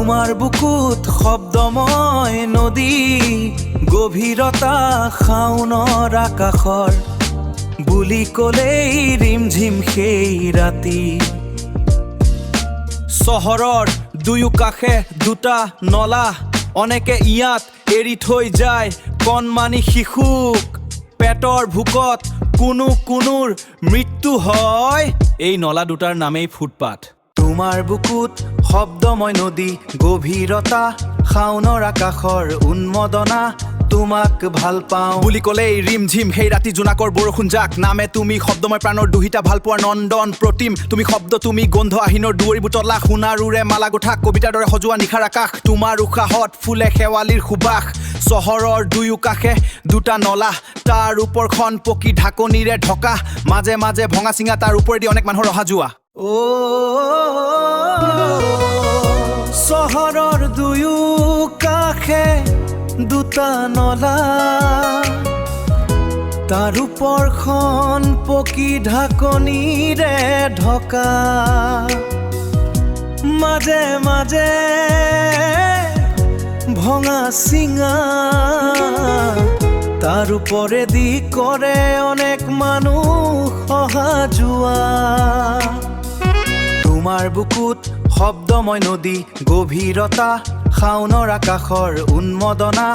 তোমাৰ বুকুত শব্দময় নদী গভীৰতা শাওনৰ আকাশৰ বুলি ক'লেই ৰিমঝিম সেই ৰাতি চহৰৰ দুয়ো কাষে দুটা নলা অনেকে ইয়াত এৰি থৈ যায় কণমানি শিশুক পেটৰ ভোকত কোনোৰ মৃত্যু হয় এই নলা দুটাৰ নামেই ফুটপাথ তোমাৰ বুকুত শব্দময় নদী গভীৰতা শাওনৰ আকাশৰ উন্মদনা তোমাক ভাল পাওঁ বুলি ক'লেই ৰিমঝিম সেই ৰাতি জোনাকৰ বৰষুণ যাক নামে তুমি শব্দময় প্ৰাণৰ দুহিতা ভাল পোৱাৰ নন্দন প্ৰতিম তুমি শব্দ তুমি গন্ধ আহিনৰ দুৱৰী বুটলা সোণাৰুৰে মালা গোঠা কবিতাৰ দৰে সজোৱা নিশাৰ আকাশ তোমাৰ উশাহত ফুলে শেৱালিৰ সুবাস চহৰৰ দুয়ো কাষে দুটা নলা তাৰ ওপৰখন পকী ঢাকনিৰে ঢকা মাজে মাজে ভঙা চিঙা তাৰ ওপৰেদি অনেক মানুহৰ অহা যোৱা চহৰৰ দুয়ো কাষে দুটা নলা তাৰ ওপৰখন পকী ঢাকনিৰে ঢকা মাজে মাজে ভঙা চিঙা তাৰ ওপৰেদি কৰে অনেক মানুহ অহা যোৱা তোমাৰ বুকুত শব্দময় নদী গভীৰতা শাওনৰ আকাশৰ উন্মদনা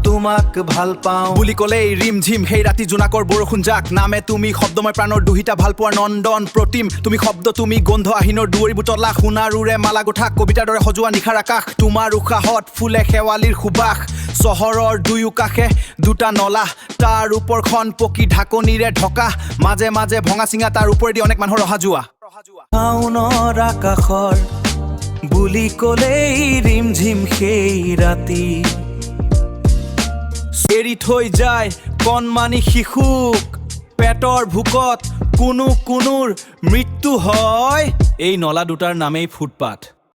তোমাক ভাল পাওঁ বুলি ক'লেই ৰিমঝিম সেই ৰাতি জোনাকৰ বৰষুণ যাক নামে তুমি শব্দময় প্ৰাণৰ দুহিতা ভাল পোৱাৰ নন্দন প্ৰতিম তুমি শব্দ তুমি গন্ধ আহিনৰ দুৱৰী বুটলা সোণাৰুৰে মালা গোঠা কবিতাৰ দৰে সজোৱা নিশাৰ আকাশ তোমাৰ উশাহত ফুলে শেৱালিৰ সুবাস চহৰৰ দুয়ো কাষে দুটা নলা তাৰ ওপৰখন পকী ঢাকনিৰে ঢকা মাজে মাজে ভঙা চিঙা তাৰ ওপৰেদি অনেক মানুহৰ অহা যোৱা শাওনৰ আকাশৰ বুলি ক'লেই ৰিমঝিম সেই ৰাতি এৰি থৈ যায় কণমানি শিশুক পেটৰ ভোকত কোনোৰ মৃত্যু হয় এই নলা দুটাৰ নামেই ফুটপাথ